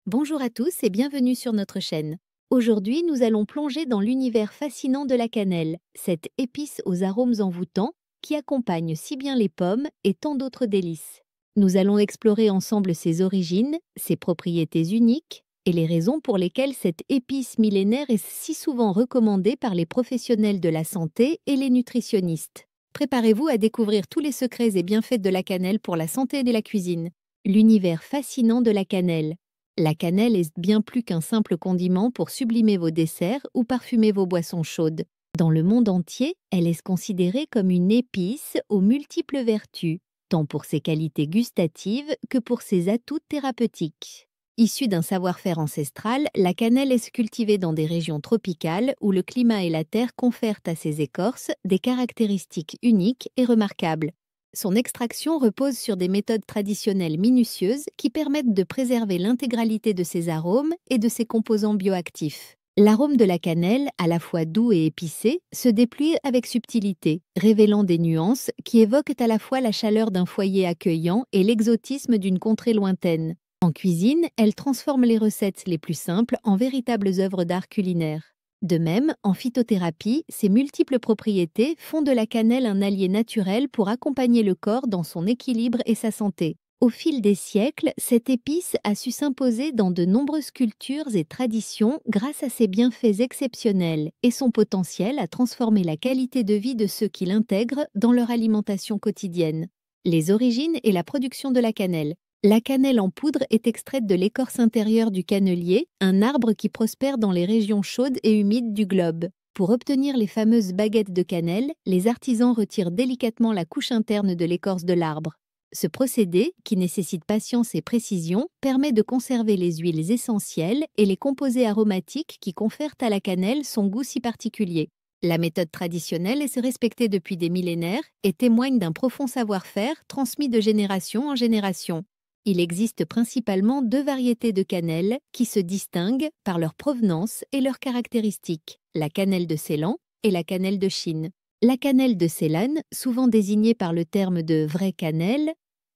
Bonjour à tous et bienvenue sur notre chaîne. Aujourd'hui, nous allons plonger dans l'univers fascinant de la cannelle, cette épice aux arômes envoûtants qui accompagne si bien les pommes et tant d'autres délices. Nous allons explorer ensemble ses origines, ses propriétés uniques et les raisons pour lesquelles cette épice millénaire est si souvent recommandée par les professionnels de la santé et les nutritionnistes. Préparez-vous à découvrir tous les secrets et bienfaits de la cannelle pour la santé et la cuisine. L'univers fascinant de la cannelle. La cannelle est bien plus qu'un simple condiment pour sublimer vos desserts ou parfumer vos boissons chaudes. Dans le monde entier, elle est considérée comme une épice aux multiples vertus, tant pour ses qualités gustatives que pour ses atouts thérapeutiques. Issue d'un savoir-faire ancestral, la cannelle est cultivée dans des régions tropicales où le climat et la terre confèrent à ses écorces des caractéristiques uniques et remarquables. Son extraction repose sur des méthodes traditionnelles minutieuses qui permettent de préserver l'intégralité de ses arômes et de ses composants bioactifs. L'arôme de la cannelle, à la fois doux et épicé, se déploie avec subtilité, révélant des nuances qui évoquent à la fois la chaleur d'un foyer accueillant et l'exotisme d'une contrée lointaine. En cuisine, elle transforme les recettes les plus simples en véritables œuvres d'art culinaire. De même, en phytothérapie, ses multiples propriétés font de la cannelle un allié naturel pour accompagner le corps dans son équilibre et sa santé. Au fil des siècles, cette épice a su s'imposer dans de nombreuses cultures et traditions grâce à ses bienfaits exceptionnels et son potentiel à transformer la qualité de vie de ceux qui l'intègrent dans leur alimentation quotidienne. Les origines et la production de la cannelle. La cannelle en poudre est extraite de l'écorce intérieure du cannelier, un arbre qui prospère dans les régions chaudes et humides du globe. Pour obtenir les fameuses baguettes de cannelle, les artisans retirent délicatement la couche interne de l'écorce de l'arbre. Ce procédé, qui nécessite patience et précision, permet de conserver les huiles essentielles et les composés aromatiques qui confèrent à la cannelle son goût si particulier. La méthode traditionnelle est respectée depuis des millénaires et témoigne d'un profond savoir-faire transmis de génération en génération. Il existe principalement deux variétés de cannelle qui se distinguent par leur provenance et leurs caractéristiques, la cannelle de Ceylan et la cannelle de Chine. La cannelle de Ceylan, souvent désignée par le terme de vraie cannelle,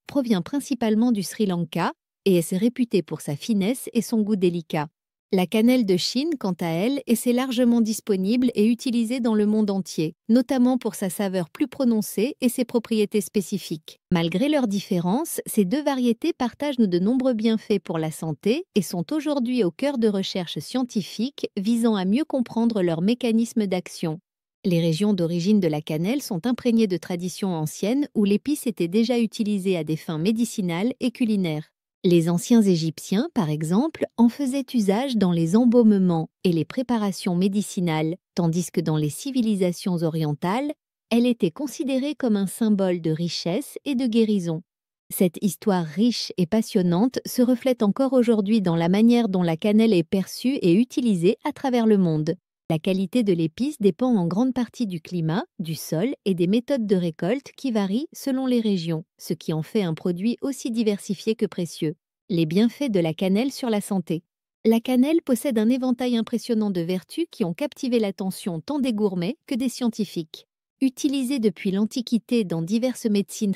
provient principalement du Sri Lanka et est réputée pour sa finesse et son goût délicat. La cannelle de Chine, quant à elle, est largement disponible et utilisée dans le monde entier, notamment pour sa saveur plus prononcée et ses propriétés spécifiques. Malgré leurs différences, ces deux variétés partagent de nombreux bienfaits pour la santé et sont aujourd'hui au cœur de recherches scientifiques visant à mieux comprendre leurs mécanismes d'action. Les régions d'origine de la cannelle sont imprégnées de traditions anciennes où l'épice était déjà utilisée à des fins médicinales et culinaires. Les anciens Égyptiens, par exemple, en faisaient usage dans les embaumements et les préparations médicinales, tandis que dans les civilisations orientales, elle était considérée comme un symbole de richesse et de guérison. Cette histoire riche et passionnante se reflète encore aujourd'hui dans la manière dont la cannelle est perçue et utilisée à travers le monde. La qualité de l'épice dépend en grande partie du climat, du sol et des méthodes de récolte qui varient selon les régions, ce qui en fait un produit aussi diversifié que précieux. Les bienfaits de la cannelle sur la santé. La cannelle possède un éventail impressionnant de vertus qui ont captivé l'attention tant des gourmets que des scientifiques. Utilisée depuis l'Antiquité dans diverses médecines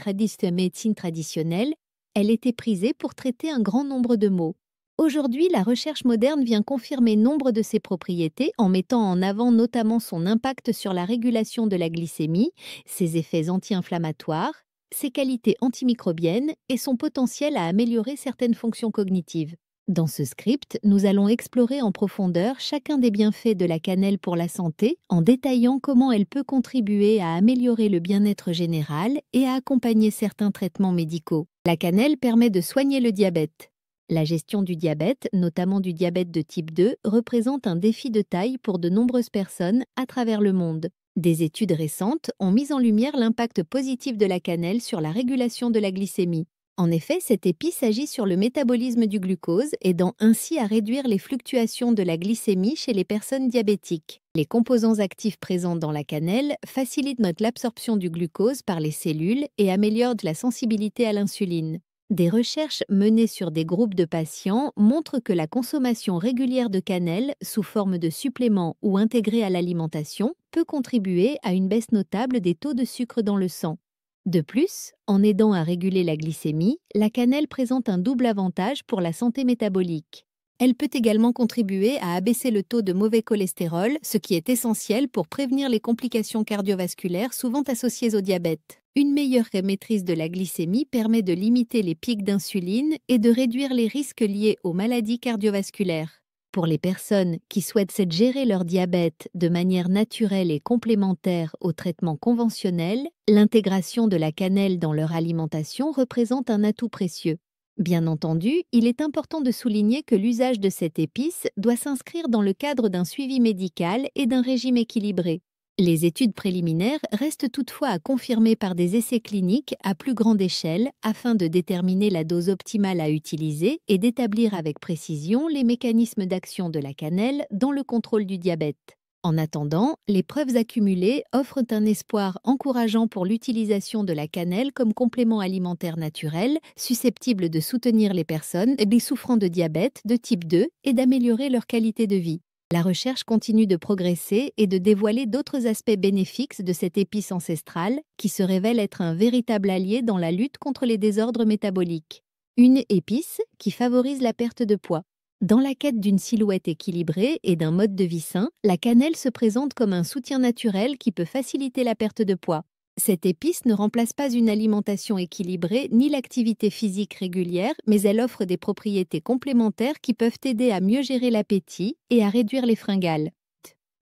traditionnelles, elle était prisée pour traiter un grand nombre de maux. Aujourd'hui, la recherche moderne vient confirmer nombre de ses propriétés en mettant en avant notamment son impact sur la régulation de la glycémie, ses effets anti-inflammatoires, ses qualités antimicrobiennes et son potentiel à améliorer certaines fonctions cognitives. Dans ce script, nous allons explorer en profondeur chacun des bienfaits de la cannelle pour la santé en détaillant comment elle peut contribuer à améliorer le bien-être général et à accompagner certains traitements médicaux. La cannelle permet de soigner le diabète. La gestion du diabète, notamment du diabète de type 2, représente un défi de taille pour de nombreuses personnes à travers le monde. Des études récentes ont mis en lumière l'impact positif de la cannelle sur la régulation de la glycémie. En effet, cette épice agit sur le métabolisme du glucose, aidant ainsi à réduire les fluctuations de la glycémie chez les personnes diabétiques. Les composants actifs présents dans la cannelle facilitent l'absorption du glucose par les cellules et améliorent la sensibilité à l'insuline. Des recherches menées sur des groupes de patients montrent que la consommation régulière de cannelle, sous forme de suppléments ou intégrée à l'alimentation, peut contribuer à une baisse notable des taux de sucre dans le sang. De plus, en aidant à réguler la glycémie, la cannelle présente un double avantage pour la santé métabolique. Elle peut également contribuer à abaisser le taux de mauvais cholestérol, ce qui est essentiel pour prévenir les complications cardiovasculaires souvent associées au diabète. Une meilleure maîtrise de la glycémie permet de limiter les pics d'insuline et de réduire les risques liés aux maladies cardiovasculaires. Pour les personnes qui souhaitent gérer leur diabète de manière naturelle et complémentaire au traitement conventionnel, l'intégration de la cannelle dans leur alimentation représente un atout précieux. Bien entendu, il est important de souligner que l'usage de cette épice doit s'inscrire dans le cadre d'un suivi médical et d'un régime équilibré. Les études préliminaires restent toutefois à confirmer par des essais cliniques à plus grande échelle afin de déterminer la dose optimale à utiliser et d'établir avec précision les mécanismes d'action de la cannelle dans le contrôle du diabète. En attendant, les preuves accumulées offrent un espoir encourageant pour l'utilisation de la cannelle comme complément alimentaire naturel, susceptible de soutenir les personnes souffrant de diabète de type 2 et d'améliorer leur qualité de vie. La recherche continue de progresser et de dévoiler d'autres aspects bénéfiques de cette épice ancestrale qui se révèle être un véritable allié dans la lutte contre les désordres métaboliques. Une épice qui favorise la perte de poids. Dans la quête d'une silhouette équilibrée et d'un mode de vie sain, la cannelle se présente comme un soutien naturel qui peut faciliter la perte de poids. Cette épice ne remplace pas une alimentation équilibrée ni l'activité physique régulière, mais elle offre des propriétés complémentaires qui peuvent aider à mieux gérer l'appétit et à réduire les fringales.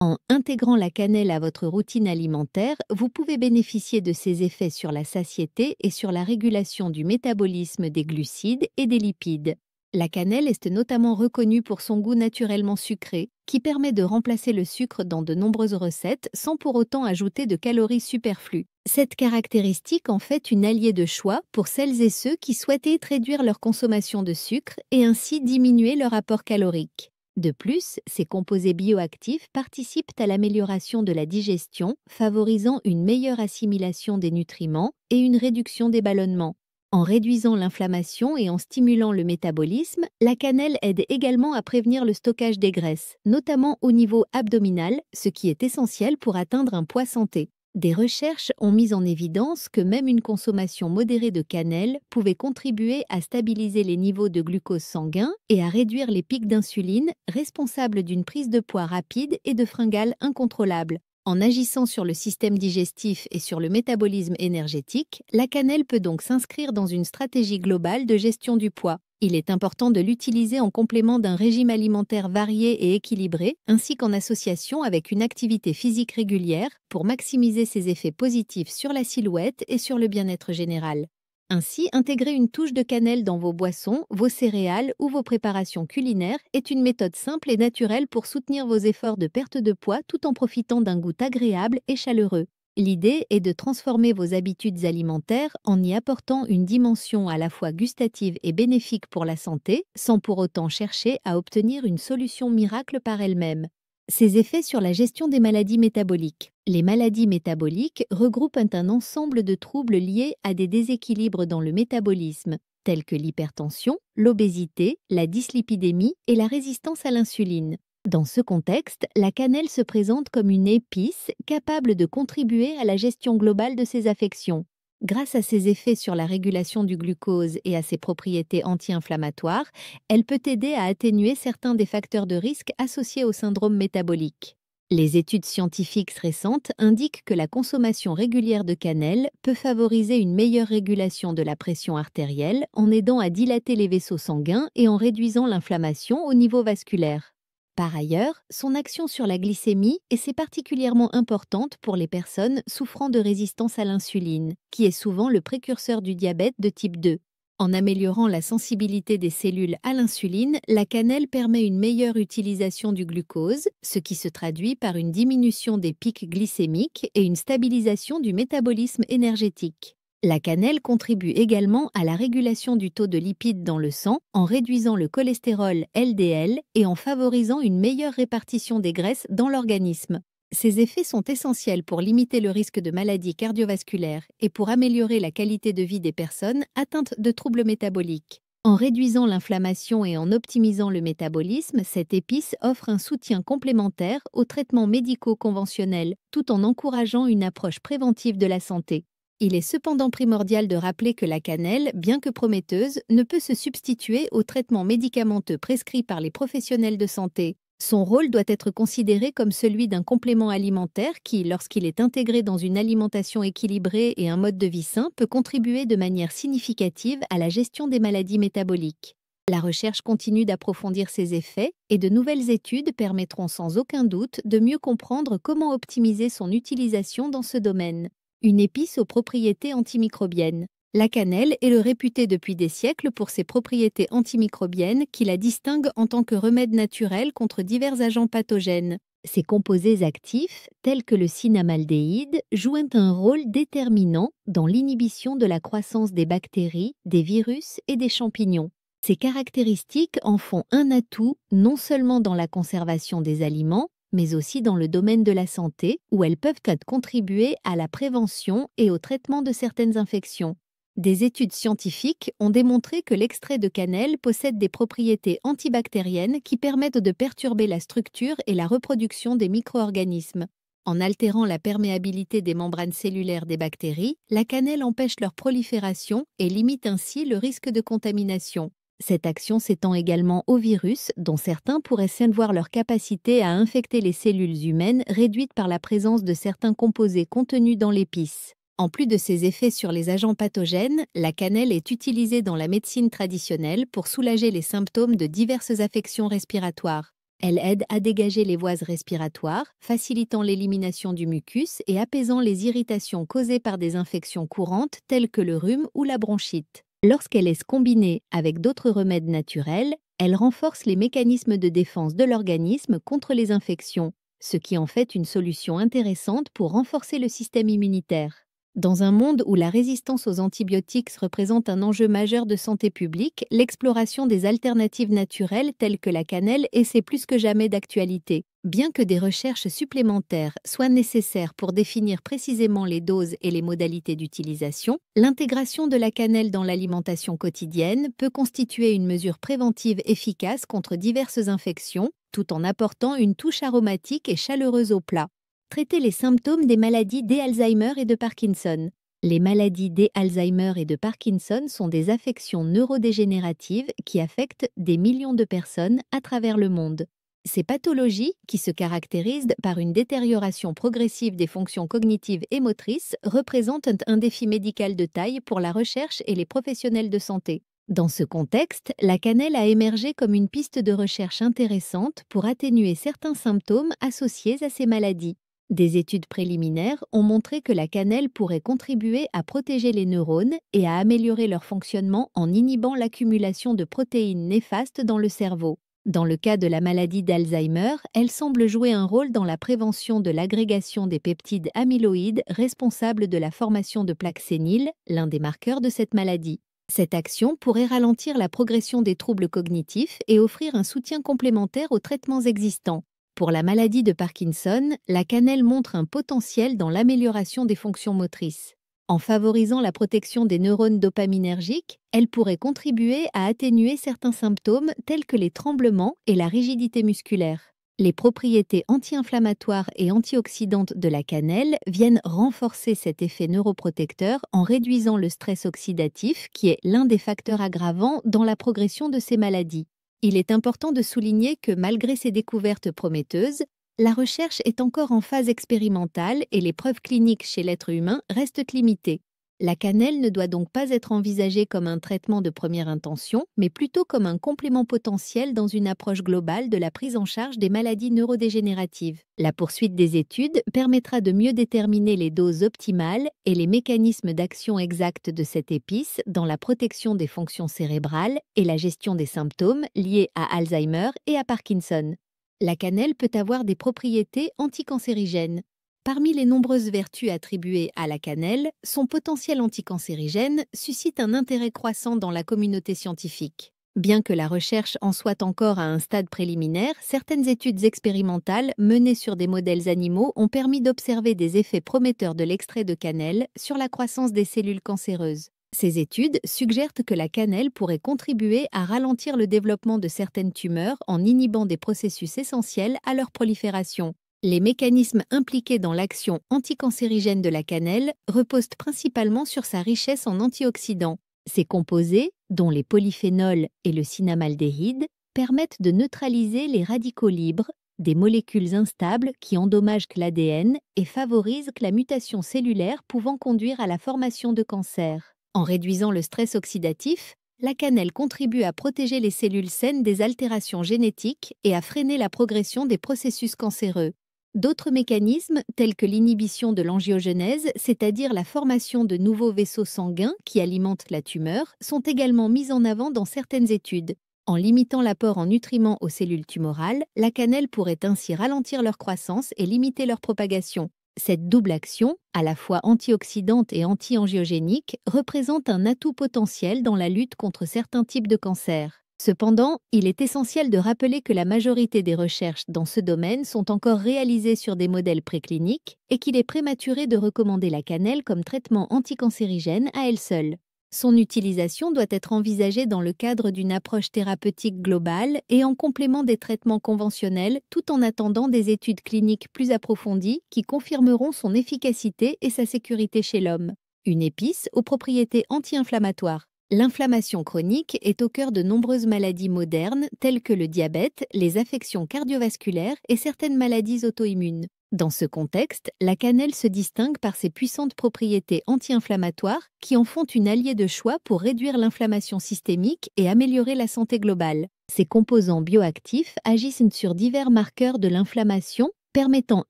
En intégrant la cannelle à votre routine alimentaire, vous pouvez bénéficier de ses effets sur la satiété et sur la régulation du métabolisme des glucides et des lipides. La cannelle est notamment reconnue pour son goût naturellement sucré, qui permet de remplacer le sucre dans de nombreuses recettes sans pour autant ajouter de calories superflues. Cette caractéristique en fait une alliée de choix pour celles et ceux qui souhaitent réduire leur consommation de sucre et ainsi diminuer leur apport calorique. De plus, ces composés bioactifs participent à l'amélioration de la digestion, favorisant une meilleure assimilation des nutriments et une réduction des ballonnements. En réduisant l'inflammation et en stimulant le métabolisme, la cannelle aide également à prévenir le stockage des graisses, notamment au niveau abdominal, ce qui est essentiel pour atteindre un poids santé. Des recherches ont mis en évidence que même une consommation modérée de cannelle pouvait contribuer à stabiliser les niveaux de glucose sanguin et à réduire les pics d'insuline, responsables d'une prise de poids rapide et de fringales incontrôlables. En agissant sur le système digestif et sur le métabolisme énergétique, la cannelle peut donc s'inscrire dans une stratégie globale de gestion du poids. Il est important de l'utiliser en complément d'un régime alimentaire varié et équilibré, ainsi qu'en association avec une activité physique régulière pour maximiser ses effets positifs sur la silhouette et sur le bien-être général. Ainsi, intégrer une touche de cannelle dans vos boissons, vos céréales ou vos préparations culinaires est une méthode simple et naturelle pour soutenir vos efforts de perte de poids tout en profitant d'un goût agréable et chaleureux. L'idée est de transformer vos habitudes alimentaires en y apportant une dimension à la fois gustative et bénéfique pour la santé, sans pour autant chercher à obtenir une solution miracle par elle-même. Ses effets sur la gestion des maladies métaboliques. Les maladies métaboliques regroupent un ensemble de troubles liés à des déséquilibres dans le métabolisme, tels que l'hypertension, l'obésité, la dyslipidémie et la résistance à l'insuline. Dans ce contexte, la cannelle se présente comme une épice capable de contribuer à la gestion globale de ces affections. Grâce à ses effets sur la régulation du glucose et à ses propriétés anti-inflammatoires, elle peut aider à atténuer certains des facteurs de risque associés au syndrome métabolique. Les études scientifiques récentes indiquent que la consommation régulière de cannelle peut favoriser une meilleure régulation de la pression artérielle en aidant à dilater les vaisseaux sanguins et en réduisant l'inflammation au niveau vasculaire. Par ailleurs, son action sur la glycémie est particulièrement importante pour les personnes souffrant de résistance à l'insuline, qui est souvent le précurseur du diabète de type 2. En améliorant la sensibilité des cellules à l'insuline, la cannelle permet une meilleure utilisation du glucose, ce qui se traduit par une diminution des pics glycémiques et une stabilisation du métabolisme énergétique. La cannelle contribue également à la régulation du taux de lipides dans le sang en réduisant le cholestérol LDL et en favorisant une meilleure répartition des graisses dans l'organisme. Ces effets sont essentiels pour limiter le risque de maladies cardiovasculaires et pour améliorer la qualité de vie des personnes atteintes de troubles métaboliques. En réduisant l'inflammation et en optimisant le métabolisme, cette épice offre un soutien complémentaire aux traitements médicaux conventionnels, tout en encourageant une approche préventive de la santé. Il est cependant primordial de rappeler que la cannelle, bien que prometteuse, ne peut se substituer aux traitements médicamenteux prescrits par les professionnels de santé. Son rôle doit être considéré comme celui d'un complément alimentaire qui, lorsqu'il est intégré dans une alimentation équilibrée et un mode de vie sain, peut contribuer de manière significative à la gestion des maladies métaboliques. La recherche continue d'approfondir ses effets et de nouvelles études permettront sans aucun doute de mieux comprendre comment optimiser son utilisation dans ce domaine. Une épice aux propriétés antimicrobiennes. La cannelle est réputée depuis des siècles pour ses propriétés antimicrobiennes qui la distinguent en tant que remède naturel contre divers agents pathogènes. Ces composés actifs, tels que le cinnamaldéhyde, jouent un rôle déterminant dans l'inhibition de la croissance des bactéries, des virus et des champignons. Ces caractéristiques en font un atout non seulement dans la conservation des aliments, mais aussi dans le domaine de la santé, où elles peuvent contribuer à la prévention et au traitement de certaines infections. Des études scientifiques ont démontré que l'extrait de cannelle possède des propriétés antibactériennes qui permettent de perturber la structure et la reproduction des micro-organismes. En altérant la perméabilité des membranes cellulaires des bactéries, la cannelle empêche leur prolifération et limite ainsi le risque de contamination. Cette action s'étend également aux virus, dont certains pourraient voir leur capacité à infecter les cellules humaines réduite par la présence de certains composés contenus dans l'épice. En plus de ses effets sur les agents pathogènes, la cannelle est utilisée dans la médecine traditionnelle pour soulager les symptômes de diverses affections respiratoires. Elle aide à dégager les voies respiratoires, facilitant l'élimination du mucus et apaisant les irritations causées par des infections courantes telles que le rhume ou la bronchite. Lorsqu'elle est combinée avec d'autres remèdes naturels, elle renforce les mécanismes de défense de l'organisme contre les infections, ce qui en fait une solution intéressante pour renforcer le système immunitaire. Dans un monde où la résistance aux antibiotiques représente un enjeu majeur de santé publique, l'exploration des alternatives naturelles telles que la cannelle est plus que jamais d'actualité. Bien que des recherches supplémentaires soient nécessaires pour définir précisément les doses et les modalités d'utilisation, l'intégration de la cannelle dans l'alimentation quotidienne peut constituer une mesure préventive efficace contre diverses infections, tout en apportant une touche aromatique et chaleureuse au plat. Traiter les symptômes des maladies d'Alzheimer et de Parkinson. Les maladies d'Alzheimer et de Parkinson sont des affections neurodégénératives qui affectent des millions de personnes à travers le monde. Ces pathologies, qui se caractérisent par une détérioration progressive des fonctions cognitives et motrices, représentent un défi médical de taille pour la recherche et les professionnels de santé. Dans ce contexte, la cannelle a émergé comme une piste de recherche intéressante pour atténuer certains symptômes associés à ces maladies. Des études préliminaires ont montré que la cannelle pourrait contribuer à protéger les neurones et à améliorer leur fonctionnement en inhibant l'accumulation de protéines néfastes dans le cerveau. Dans le cas de la maladie d'Alzheimer, elle semble jouer un rôle dans la prévention de l'agrégation des peptides amyloïdes responsables de la formation de plaques séniles, l'un des marqueurs de cette maladie. Cette action pourrait ralentir la progression des troubles cognitifs et offrir un soutien complémentaire aux traitements existants. Pour la maladie de Parkinson, la cannelle montre un potentiel dans l'amélioration des fonctions motrices. En favorisant la protection des neurones dopaminergiques, elle pourrait contribuer à atténuer certains symptômes tels que les tremblements et la rigidité musculaire. Les propriétés anti-inflammatoires et antioxydantes de la cannelle viennent renforcer cet effet neuroprotecteur en réduisant le stress oxydatif qui est l'un des facteurs aggravants dans la progression de ces maladies. Il est important de souligner que malgré ces découvertes prometteuses, la recherche est encore en phase expérimentale et les preuves cliniques chez l'être humain restent limitées. La cannelle ne doit donc pas être envisagée comme un traitement de première intention, mais plutôt comme un complément potentiel dans une approche globale de la prise en charge des maladies neurodégénératives. La poursuite des études permettra de mieux déterminer les doses optimales et les mécanismes d'action exacts de cette épice dans la protection des fonctions cérébrales et la gestion des symptômes liés à Alzheimer et à Parkinson. La cannelle peut avoir des propriétés anticancérigènes. Parmi les nombreuses vertus attribuées à la cannelle, son potentiel anticancérigène suscite un intérêt croissant dans la communauté scientifique. Bien que la recherche en soit encore à un stade préliminaire, certaines études expérimentales menées sur des modèles animaux ont permis d'observer des effets prometteurs de l'extrait de cannelle sur la croissance des cellules cancéreuses. Ces études suggèrent que la cannelle pourrait contribuer à ralentir le développement de certaines tumeurs en inhibant des processus essentiels à leur prolifération. Les mécanismes impliqués dans l'action anticancérigène de la cannelle reposent principalement sur sa richesse en antioxydants. Ces composés, dont les polyphénols et le cinnamaldéhyde, permettent de neutraliser les radicaux libres, des molécules instables qui endommagent l'ADN et favorisent la mutation cellulaire pouvant conduire à la formation de cancer. En réduisant le stress oxydatif, la cannelle contribue à protéger les cellules saines des altérations génétiques et à freiner la progression des processus cancéreux. D'autres mécanismes, tels que l'inhibition de l'angiogenèse, c'est-à-dire la formation de nouveaux vaisseaux sanguins qui alimentent la tumeur, sont également mis en avant dans certaines études. En limitant l'apport en nutriments aux cellules tumorales, la cannelle pourrait ainsi ralentir leur croissance et limiter leur propagation. Cette double action, à la fois antioxydante et anti-angiogénique, représente un atout potentiel dans la lutte contre certains types de cancers. Cependant, il est essentiel de rappeler que la majorité des recherches dans ce domaine sont encore réalisées sur des modèles précliniques et qu'il est prématuré de recommander la cannelle comme traitement anticancérigène à elle seule. Son utilisation doit être envisagée dans le cadre d'une approche thérapeutique globale et en complément des traitements conventionnels, tout en attendant des études cliniques plus approfondies qui confirmeront son efficacité et sa sécurité chez l'homme. Une épice aux propriétés anti-inflammatoires. L'inflammation chronique est au cœur de nombreuses maladies modernes telles que le diabète, les affections cardiovasculaires et certaines maladies auto-immunes. Dans ce contexte, la cannelle se distingue par ses puissantes propriétés anti-inflammatoires qui en font une alliée de choix pour réduire l'inflammation systémique et améliorer la santé globale. Ces composants bioactifs agissent sur divers marqueurs de l'inflammation, permettant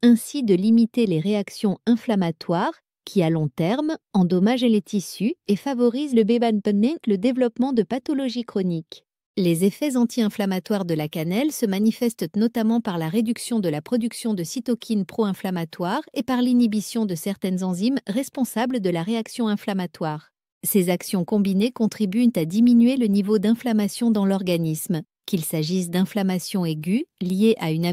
ainsi de limiter les réactions inflammatoires qui, à long terme, endommagent les tissus et favorisent le développement de pathologies chroniques. Les effets anti-inflammatoires de la cannelle se manifestent notamment par la réduction de la production de cytokines pro-inflammatoires et par l'inhibition de certaines enzymes responsables de la réaction inflammatoire. Ces actions combinées contribuent à diminuer le niveau d'inflammation dans l'organisme, qu'il s'agisse d'inflammation aiguë liée à une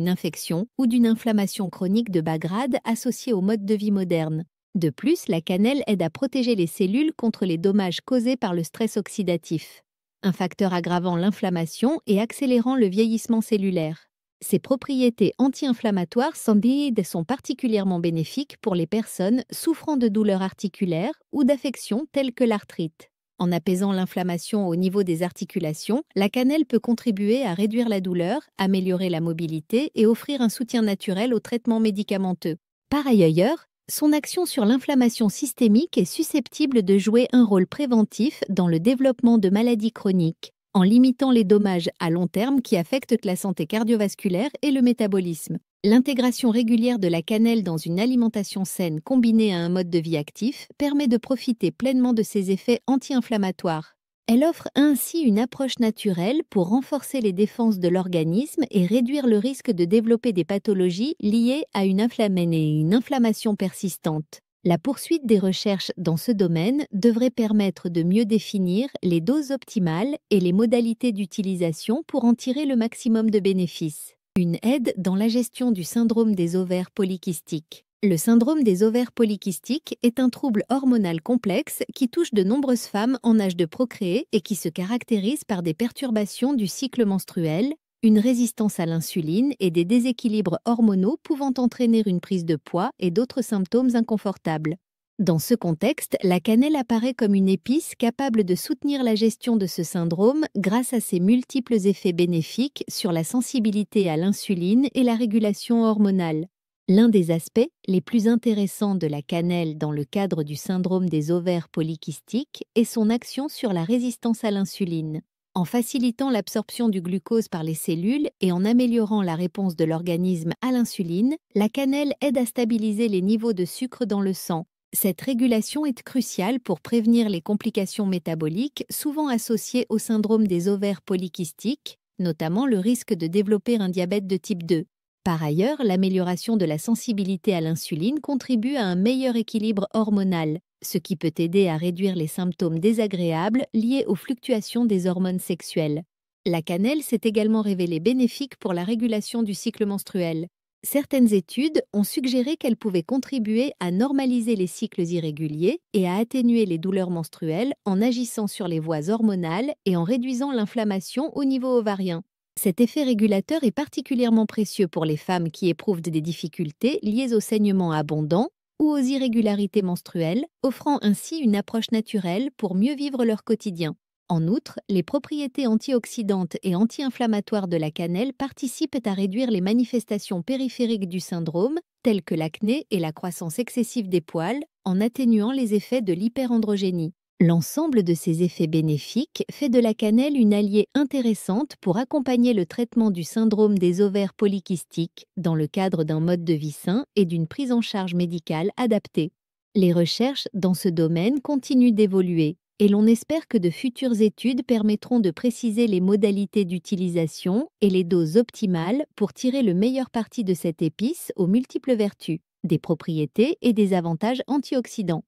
infection ou d'une inflammation chronique de bas grade associée au mode de vie moderne. De plus, la cannelle aide à protéger les cellules contre les dommages causés par le stress oxydatif, un facteur aggravant l'inflammation et accélérant le vieillissement cellulaire. Ses propriétés anti-inflammatoires sont particulièrement bénéfiques pour les personnes souffrant de douleurs articulaires ou d'affections telles que l'arthrite. En apaisant l'inflammation au niveau des articulations, la cannelle peut contribuer à réduire la douleur, améliorer la mobilité et offrir un soutien naturel aux traitements médicamenteux. Par ailleurs, son action sur l'inflammation systémique est susceptible de jouer un rôle préventif dans le développement de maladies chroniques, en limitant les dommages à long terme qui affectent la santé cardiovasculaire et le métabolisme. L'intégration régulière de la cannelle dans une alimentation saine combinée à un mode de vie actif permet de profiter pleinement de ses effets anti-inflammatoires. Elle offre ainsi une approche naturelle pour renforcer les défenses de l'organisme et réduire le risque de développer des pathologies liées à une inflammation persistante. La poursuite des recherches dans ce domaine devrait permettre de mieux définir les doses optimales et les modalités d'utilisation pour en tirer le maximum de bénéfices. Une aide dans la gestion du syndrome des ovaires polykystiques. Le syndrome des ovaires polykystiques est un trouble hormonal complexe qui touche de nombreuses femmes en âge de procréer et qui se caractérise par des perturbations du cycle menstruel, une résistance à l'insuline et des déséquilibres hormonaux pouvant entraîner une prise de poids et d'autres symptômes inconfortables. Dans ce contexte, la cannelle apparaît comme une épice capable de soutenir la gestion de ce syndrome grâce à ses multiples effets bénéfiques sur la sensibilité à l'insuline et la régulation hormonale. L'un des aspects les plus intéressants de la cannelle dans le cadre du syndrome des ovaires polykystiques est son action sur la résistance à l'insuline. En facilitant l'absorption du glucose par les cellules et en améliorant la réponse de l'organisme à l'insuline, la cannelle aide à stabiliser les niveaux de sucre dans le sang. Cette régulation est cruciale pour prévenir les complications métaboliques souvent associées au syndrome des ovaires polykystiques, notamment le risque de développer un diabète de type 2. Par ailleurs, l'amélioration de la sensibilité à l'insuline contribue à un meilleur équilibre hormonal, ce qui peut aider à réduire les symptômes désagréables liés aux fluctuations des hormones sexuelles. La cannelle s'est également révélée bénéfique pour la régulation du cycle menstruel. Certaines études ont suggéré qu'elle pouvait contribuer à normaliser les cycles irréguliers et à atténuer les douleurs menstruelles en agissant sur les voies hormonales et en réduisant l'inflammation au niveau ovarien. Cet effet régulateur est particulièrement précieux pour les femmes qui éprouvent des difficultés liées aux saignements abondants ou aux irrégularités menstruelles, offrant ainsi une approche naturelle pour mieux vivre leur quotidien. En outre, les propriétés antioxydantes et anti-inflammatoires de la cannelle participent à réduire les manifestations périphériques du syndrome, telles que l'acné et la croissance excessive des poils, en atténuant les effets de l'hyperandrogénie. L'ensemble de ces effets bénéfiques fait de la cannelle une alliée intéressante pour accompagner le traitement du syndrome des ovaires polykystiques dans le cadre d'un mode de vie sain et d'une prise en charge médicale adaptée. Les recherches dans ce domaine continuent d'évoluer et l'on espère que de futures études permettront de préciser les modalités d'utilisation et les doses optimales pour tirer le meilleur parti de cette épice aux multiples vertus, des propriétés et des avantages antioxydants.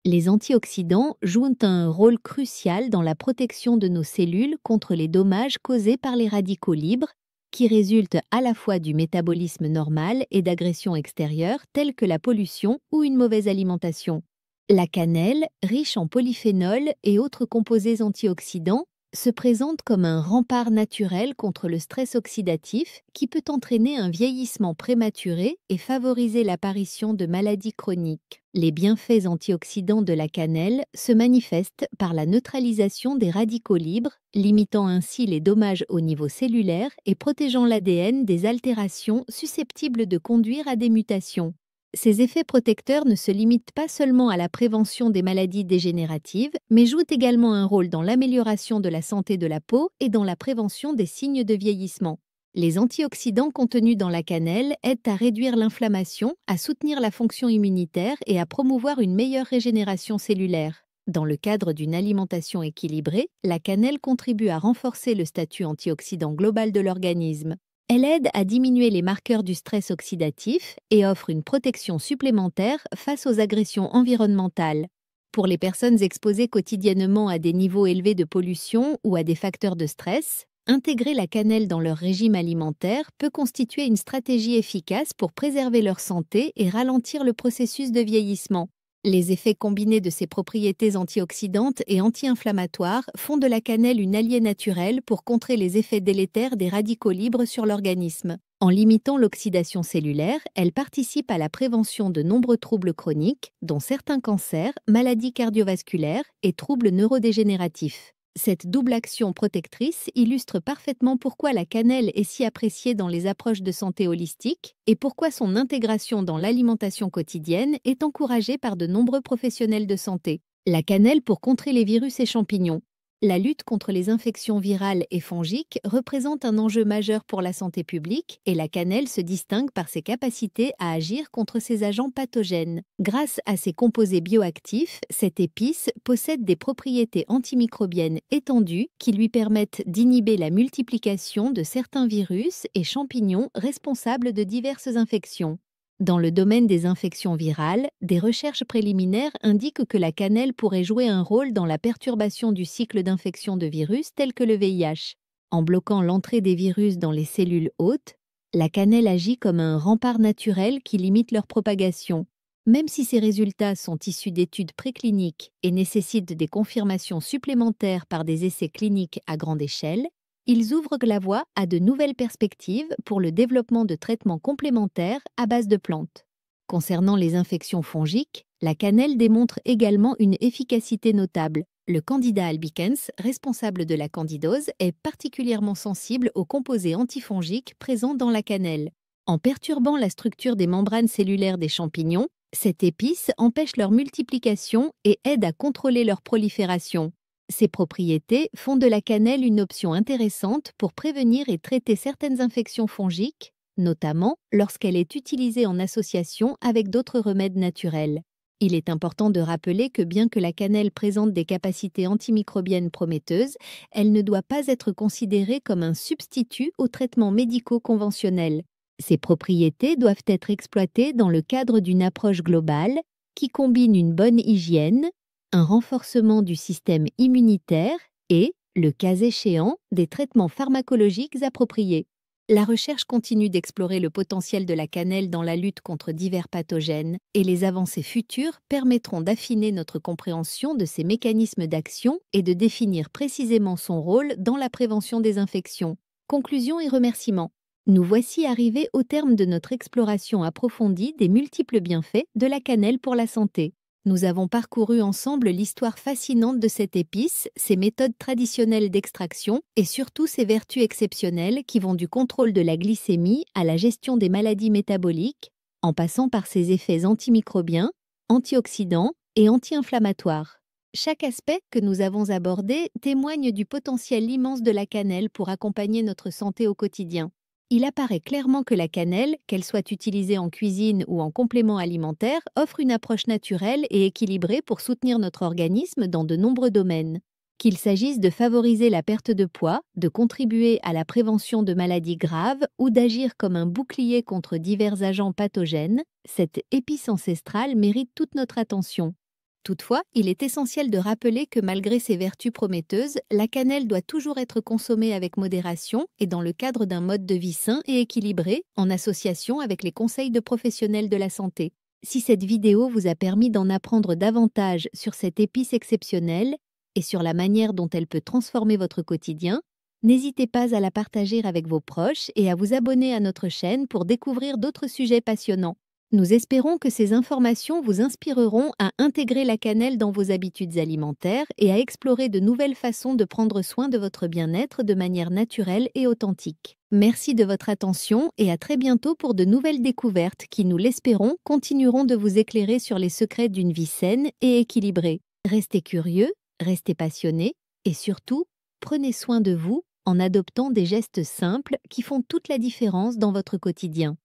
Les antioxydants jouent un rôle crucial dans la protection de nos cellules contre les dommages causés par les radicaux libres, qui résultent à la fois du métabolisme normal et d'agressions extérieures telles que la pollution ou une mauvaise alimentation. La cannelle, riche en polyphénols et autres composés antioxydants, se présente comme un rempart naturel contre le stress oxydatif qui peut entraîner un vieillissement prématuré et favoriser l'apparition de maladies chroniques. Les bienfaits antioxydants de la cannelle se manifestent par la neutralisation des radicaux libres, limitant ainsi les dommages au niveau cellulaire et protégeant l'ADN des altérations susceptibles de conduire à des mutations. Ces effets protecteurs ne se limitent pas seulement à la prévention des maladies dégénératives, mais jouent également un rôle dans l'amélioration de la santé de la peau et dans la prévention des signes de vieillissement. Les antioxydants contenus dans la cannelle aident à réduire l'inflammation, à soutenir la fonction immunitaire et à promouvoir une meilleure régénération cellulaire. Dans le cadre d'une alimentation équilibrée, la cannelle contribue à renforcer le statut antioxydant global de l'organisme. Elle aide à diminuer les marqueurs du stress oxydatif et offre une protection supplémentaire face aux agressions environnementales. Pour les personnes exposées quotidiennement à des niveaux élevés de pollution ou à des facteurs de stress, intégrer la cannelle dans leur régime alimentaire peut constituer une stratégie efficace pour préserver leur santé et ralentir le processus de vieillissement. Les effets combinés de ses propriétés antioxydantes et anti-inflammatoires font de la cannelle une alliée naturelle pour contrer les effets délétères des radicaux libres sur l'organisme. En limitant l'oxydation cellulaire, elle participe à la prévention de nombreux troubles chroniques, dont certains cancers, maladies cardiovasculaires et troubles neurodégénératifs. Cette double action protectrice illustre parfaitement pourquoi la cannelle est si appréciée dans les approches de santé holistique et pourquoi son intégration dans l'alimentation quotidienne est encouragée par de nombreux professionnels de santé. La cannelle pour contrer les virus et champignons. La lutte contre les infections virales et fongiques représente un enjeu majeur pour la santé publique et la cannelle se distingue par ses capacités à agir contre ces agents pathogènes. Grâce à ses composés bioactifs, cette épice possède des propriétés antimicrobiennes étendues qui lui permettent d'inhiber la multiplication de certains virus et champignons responsables de diverses infections. Dans le domaine des infections virales, des recherches préliminaires indiquent que la cannelle pourrait jouer un rôle dans la perturbation du cycle d'infection de virus tels que le VIH. En bloquant l'entrée des virus dans les cellules hôtes, la cannelle agit comme un rempart naturel qui limite leur propagation. Même si ces résultats sont issus d'études précliniques et nécessitent des confirmations supplémentaires par des essais cliniques à grande échelle, ils ouvrent la voie à de nouvelles perspectives pour le développement de traitements complémentaires à base de plantes. Concernant les infections fongiques, la cannelle démontre également une efficacité notable. Le Candida albicans, responsable de la candidose, est particulièrement sensible aux composés antifongiques présents dans la cannelle. En perturbant la structure des membranes cellulaires des champignons, cette épice empêche leur multiplication et aide à contrôler leur prolifération. Ces propriétés font de la cannelle une option intéressante pour prévenir et traiter certaines infections fongiques, notamment lorsqu'elle est utilisée en association avec d'autres remèdes naturels. Il est important de rappeler que bien que la cannelle présente des capacités antimicrobiennes prometteuses, elle ne doit pas être considérée comme un substitut aux traitements médicaux conventionnels. Ces propriétés doivent être exploitées dans le cadre d'une approche globale qui combine une bonne hygiène, un renforcement du système immunitaire et, le cas échéant, des traitements pharmacologiques appropriés. La recherche continue d'explorer le potentiel de la cannelle dans la lutte contre divers pathogènes et les avancées futures permettront d'affiner notre compréhension de ses mécanismes d'action et de définir précisément son rôle dans la prévention des infections. Conclusion et remerciements. Nous voici arrivés au terme de notre exploration approfondie des multiples bienfaits de la cannelle pour la santé. Nous avons parcouru ensemble l'histoire fascinante de cette épice, ses méthodes traditionnelles d'extraction et surtout ses vertus exceptionnelles qui vont du contrôle de la glycémie à la gestion des maladies métaboliques, en passant par ses effets antimicrobiens, antioxydants et anti-inflammatoires. Chaque aspect que nous avons abordé témoigne du potentiel immense de la cannelle pour accompagner notre santé au quotidien. Il apparaît clairement que la cannelle, qu'elle soit utilisée en cuisine ou en complément alimentaire, offre une approche naturelle et équilibrée pour soutenir notre organisme dans de nombreux domaines. Qu'il s'agisse de favoriser la perte de poids, de contribuer à la prévention de maladies graves ou d'agir comme un bouclier contre divers agents pathogènes, cette épice ancestrale mérite toute notre attention. Toutefois, il est essentiel de rappeler que malgré ses vertus prometteuses, la cannelle doit toujours être consommée avec modération et dans le cadre d'un mode de vie sain et équilibré, en association avec les conseils de professionnels de la santé. Si cette vidéo vous a permis d'en apprendre davantage sur cette épice exceptionnelle et sur la manière dont elle peut transformer votre quotidien, n'hésitez pas à la partager avec vos proches et à vous abonner à notre chaîne pour découvrir d'autres sujets passionnants. Nous espérons que ces informations vous inspireront à intégrer la cannelle dans vos habitudes alimentaires et à explorer de nouvelles façons de prendre soin de votre bien-être de manière naturelle et authentique. Merci de votre attention et à très bientôt pour de nouvelles découvertes qui, nous l'espérons, continueront de vous éclairer sur les secrets d'une vie saine et équilibrée. Restez curieux, restez passionnés et surtout, prenez soin de vous en adoptant des gestes simples qui font toute la différence dans votre quotidien.